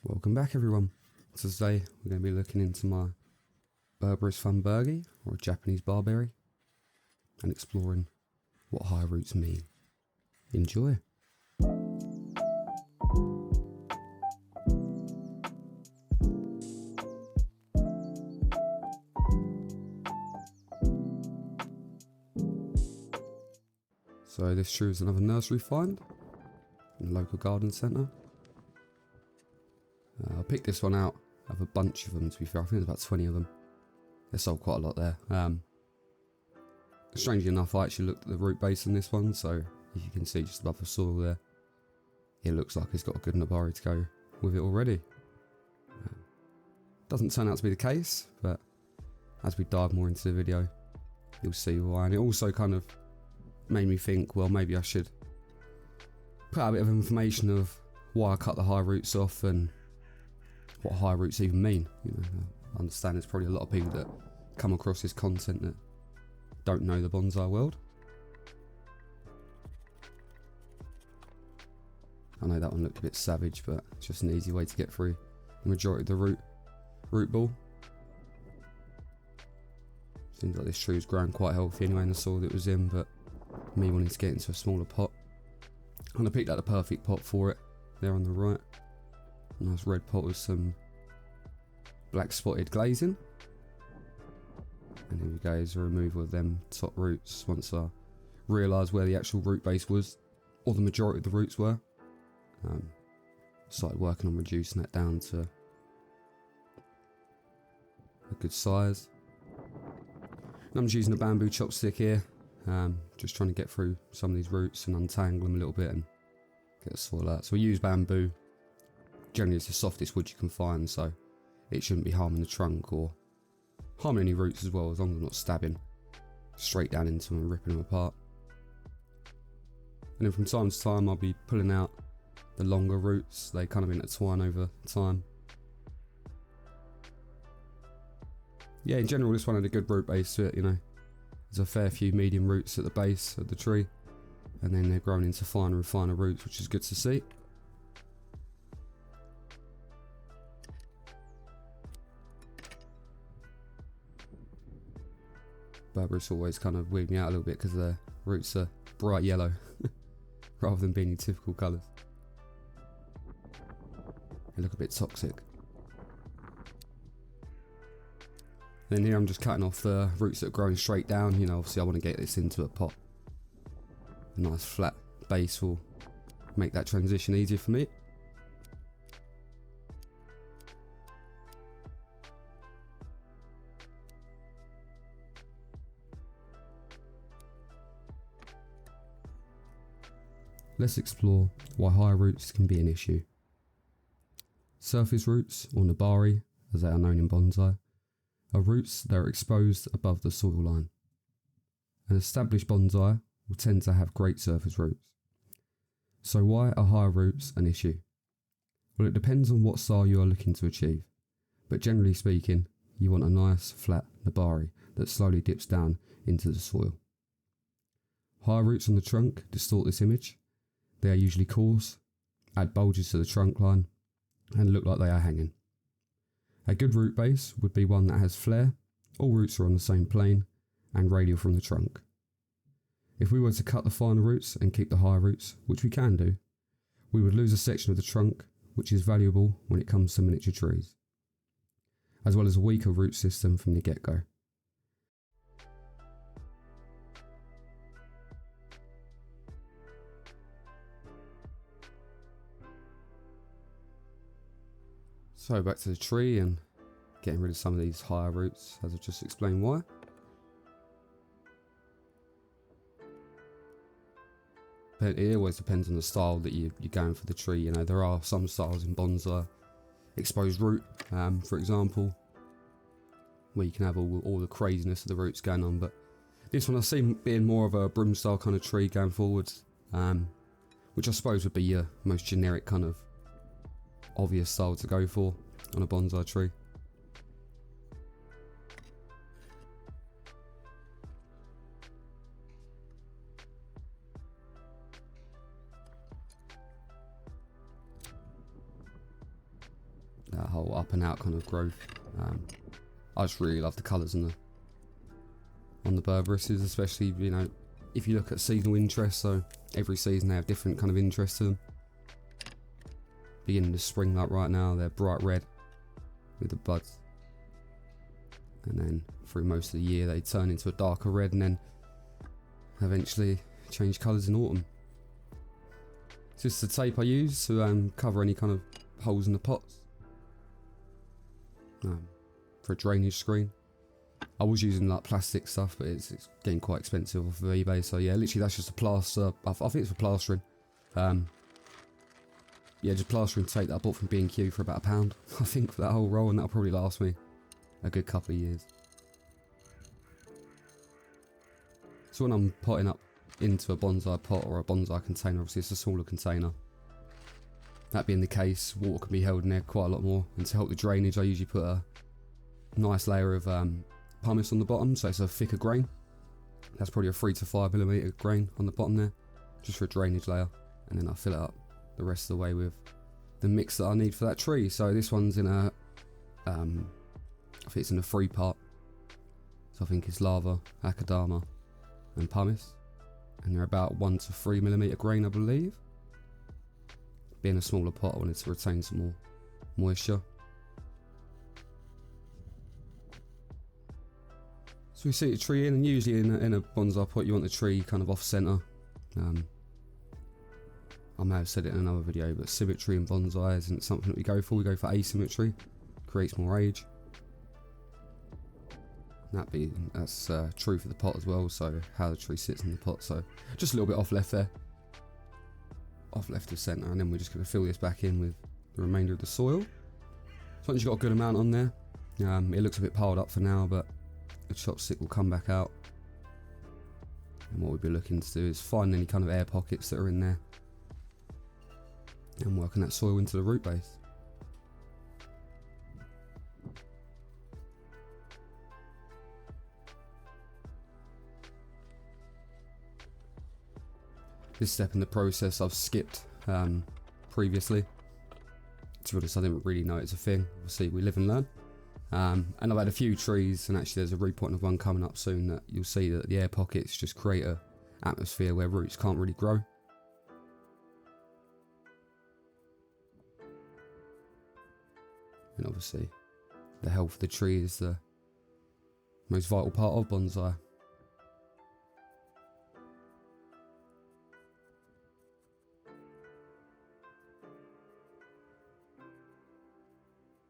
Welcome back everyone. So today we're going to be looking into my Berbris Thunbergi, or a Japanese Barberry, and exploring what high roots mean. Enjoy! So this tree is another nursery find in a local garden centre. I picked this one out of a bunch of them, to be fair. I think there's about 20 of them. They sold quite a lot there. Strangely enough, I actually looked at the root base on this one, so if you can see just above the soil there, it looks like it's got a good nabari to go with it already. Doesn't turn out to be the case, but as we dive more into the video, you'll see why. And it also kind of made me think, well, maybe I should put out a bit of information of why I cut the high roots off and what high roots even mean. You know, I understand there's probably a lot of people that come across this content that don't know the bonsai world. I know that one looked a bit savage, but it's just an easy way to get through the majority of the root ball. Seems like this tree was growing quite healthy anyway in the soil that it was in, but me wanting to get into a smaller pot, and I picked out the perfect pot for it there on the right. Nice red pot with some black spotted glazing. And here we go, is a removal of them top roots once I realised where the actual root base was, or the majority of the roots were. Started working on reducing that down to a good size. And I'm just using a bamboo chopstick here, just trying to get through some of these roots and untangle them a little bit and get the soil out. So we use bamboo. Generally it's the softest wood you can find, so it shouldn't be harming the trunk or harming any roots as well, as long as I'm not stabbing straight down into them and ripping them apart. And then from time to time I'll be pulling out the longer roots. They kind of intertwine over time. Yeah, in general this one had a good root base to it, you know. There's a fair few medium roots at the base of the tree, and then they're grown into finer and finer roots, which is good to see. Berbris always kind of weird me out a little bit because their roots are bright yellow rather than being your typical colours. They look a bit toxic. Then here I'm just cutting off the roots that are growing straight down. You know, obviously I want to get this into a pot. A nice flat base will make that transition easier for me. Let's explore why high roots can be an issue. Surface roots, or nabari, as they are known in bonsai, are roots that are exposed above the soil line. An established bonsai will tend to have great surface roots. So why are high roots an issue? Well, it depends on what style you are looking to achieve, but generally speaking, you want a nice flat nabari that slowly dips down into the soil. High roots on the trunk distort this image. They are usually coarse, add bulges to the trunk line, and look like they are hanging. A good root base would be one that has flare, all roots are on the same plane, and radial from the trunk. If we were to cut the finer roots and keep the higher roots, which we can do, we would lose a section of the trunk, which is valuable when it comes to miniature trees, as well as a weaker root system from the get-go. So back to the tree and getting rid of some of these higher roots, as I've just explained why. But it always depends on the style that you're going for the tree. You know, there are some styles in bonsai, exposed root, for example, where you can have all the craziness of the roots going on. But this one I see being more of a broom style kind of tree going forwards, which I suppose would be your most generic kind of obvious style to go for on a bonsai tree. whole up and out kind of growth. I just really love the colours on the Berbris's, especially, you know, if you look at seasonal interest. So every season they have different kind of interest to them. Beginning of spring, like right now, they're bright red with the buds, and then through most of the year they turn into a darker red, and then eventually change colours in autumn. It's just the tape I use to cover any kind of holes in the pots for a drainage screen. I was using like plastic stuff, but it's getting quite expensive off of eBay. So yeah, literally that's just a plaster. I think it's for plastering. Yeah, just plastering tape that I bought from B&Q for about £1, I think, for that whole roll, and that'll probably last me a good couple of years. So when I'm potting up into a bonsai pot or a bonsai container, obviously it's a smaller container. That being the case, water can be held in there quite a lot more, and to help the drainage I usually put a nice layer of pumice on the bottom, so it's a thicker grain. That's probably a 3 to 5mm grain on the bottom there, just for a drainage layer, and then I fill it up the rest of the way with the mix that I need for that tree. So this one's in a, I think it's in a 3-part, so I think it's lava, akadama and pumice, and they're about 1 to 3mm grain, I believe. Being a smaller pot, I wanted to retain some more moisture. So we seat the tree in, and usually in a bonsai pot you want the tree kind of off centre. I may have said it in another video, but symmetry in bonsai isn't something that we go for. We go for asymmetry, creates more age. That's true for the pot as well, so how the tree sits in the pot. So just a little bit off left there, off left of centre, and then we're just going to fill this back in with the remainder of the soil. So once you've got a good amount on there, it looks a bit piled up for now, but the chopstick will come back out. And what we'll be looking to do is find any kind of air pockets that are in there, and working that soil into the root base. This step in the process I've skipped previously. To be honest, I didn't really know it's a thing. Obviously we live and learn. And I've had a few trees, and actually there's a repotting of one coming up soon that you'll see that the air pockets just create an atmosphere where roots can't really grow. And obviously the health of the tree is the most vital part of bonsai.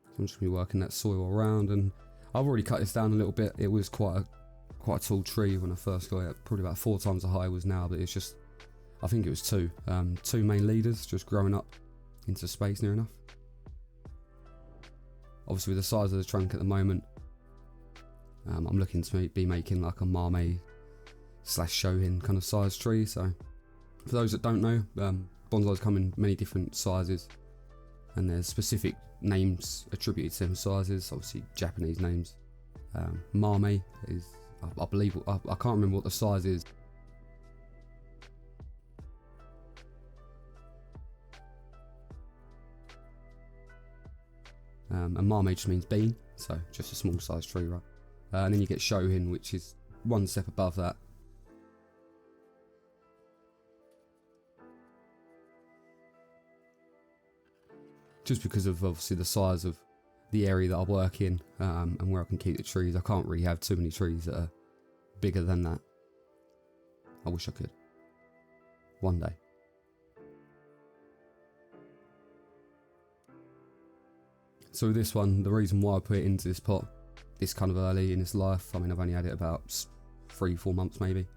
So I'm just going to be working that soil around, and I've already cut this down a little bit. It was quite a tall tree when I first got it, probably about 4 times the high it was now, but it's just, I think it was two main leaders just growing up into space near enough. Obviously with the size of the trunk at the moment, I'm looking to be making like a Mame / Shohin kind of size tree. So for those that don't know, bonsais come in many different sizes, and there's specific names attributed to them sizes, obviously Japanese names. Mame is, I believe, I can't remember what the size is. And Mame just means bean, so just a small size tree, right? And then you get Shohin, which is one step above that. Just because of obviously the size of the area that I work in, and where I can keep the trees, I can't really have too many trees that are bigger than that. I wish I could. One day. So this one, the reason why I put it into this pot this kind of early in its life, I mean I've only had it about 3-4 months maybe,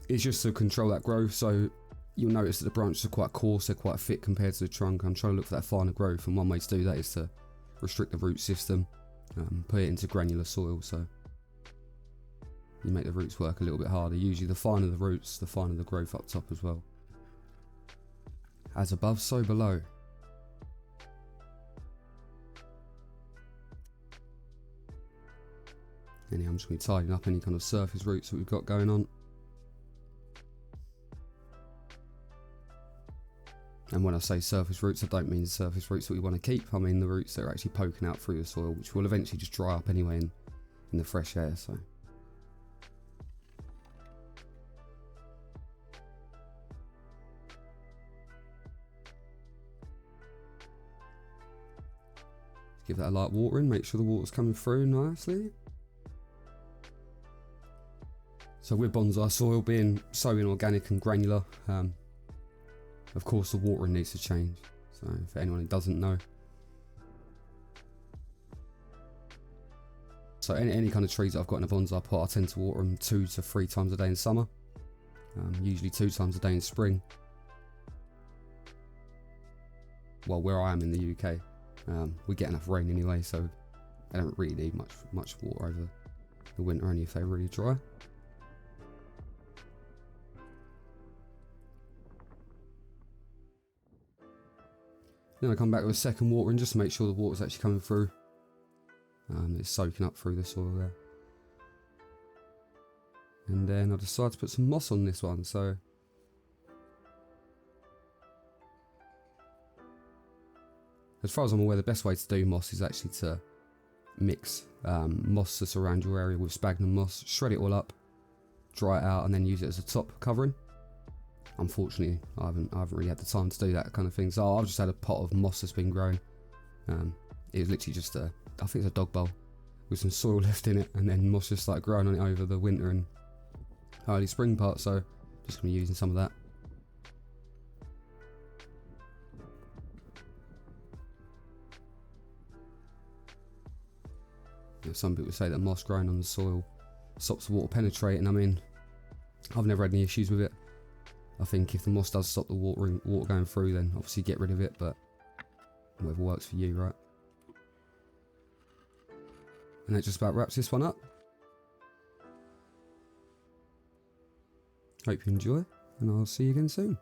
it's just to control that growth. So you'll notice that the branches are quite coarse, they're quite thick compared to the trunk. I'm trying to look for that finer growth, and one way to do that is to restrict the root system, put it into granular soil, so you make the roots work a little bit harder. Usually the finer the roots, the finer the growth up top as well. As above, so below. And I'm just going to tidy up any kind of surface roots that we've got going on. And when I say surface roots, I don't mean the surface roots that we want to keep. I mean the roots that are actually poking out through the soil, which will eventually just dry up anyway in the fresh air. So give that a light watering, make sure the water's coming through nicely. So with bonsai soil being so inorganic and granular, of course the watering needs to change. So for anyone who doesn't know. So any kind of trees that I've got in a bonsai pot, I tend to water them 2 to 3 times a day in summer. Usually 2 times a day in spring. Well, where I am in the UK, we get enough rain anyway, so they don't really need much water over the winter, only if they're really dry. Then I come back with a second watering just to make sure the water's actually coming through. It's soaking up through the soil there. And then I decided to put some moss on this one, so as far as I'm aware, the best way to do moss is actually to mix moss that's around your area with sphagnum moss, shred it all up, dry it out, and then use it as a top covering. Unfortunately, I haven't really had the time to do that kind of thing, so I've just had a pot of moss that's been growing. It was literally just I think it's a dog bowl with some soil left in it, and then moss just started growing on it over the winter and early spring part, so just going to be using some of that. Some people say that moss growing on the soil stops the water penetrating. I mean, I've never had any issues with it. I think if the moss does stop the water going through, then obviously get rid of it, but whatever works for you, right? And that just about wraps this one up. Hope you enjoy, and I'll see you again soon.